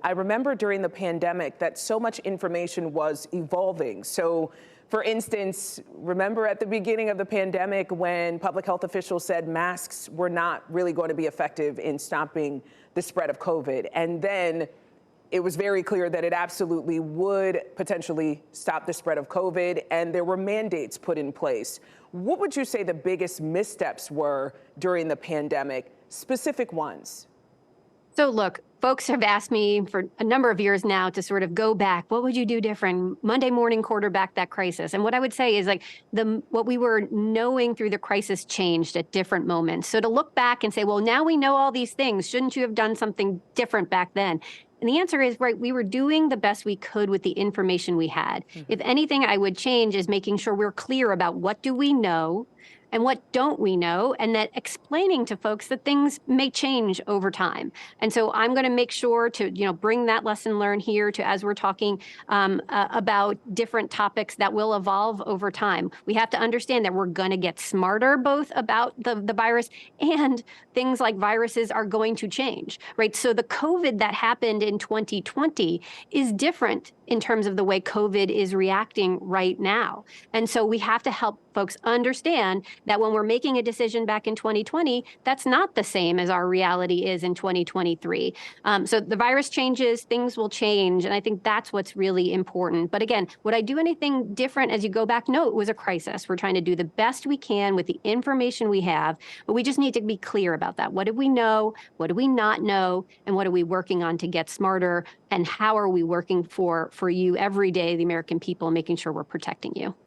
I remember during the pandemic that so much information was evolving. So, for instance, remember at the beginning of the pandemic when public health officials said masks were not really going to be effective in stopping the spread of COVID. And then it was very clear that it absolutely would potentially stop the spread of COVID, and there were mandates put in place. What would you say the biggest missteps were during the pandemic, specific ones? So look, folks have asked me for a number of years now to sort of go back. What would you do different? Monday morning quarterback that crisis. And what I would say is like what we were knowing through the crisis changed at different moments. So to look back and say, well, now we know all these things. Shouldn't you have done something different back then? And the answer is, right, we were doing the best we could with the information we had. If anything I would change is making sure we're clear about what do we know and what don't we know, and that explaining to folks that things may change over time. And so I'm going to make sure to, bring that lesson learned here to as we're talking about different topics that will evolve over time. We have to understand that we're going to get smarter both about the virus and things like viruses are going to change, right? So the COVID that happened in 2020 is different in terms of the way COVID is reacting right now. And so we have to help folks understand that when we're making a decision back in 2020, that's not the same as our reality is in 2023. So the virus changes, things will change. And I think that's what's really important. But again, would I do anything different as you go back? No, it was a crisis. We're trying to do the best we can with the information we have, but we just need to be clear about that. What do we know? What do we not know? And what are we working on to get smarter? And how are we working for you every day, the American people, making sure we're protecting you?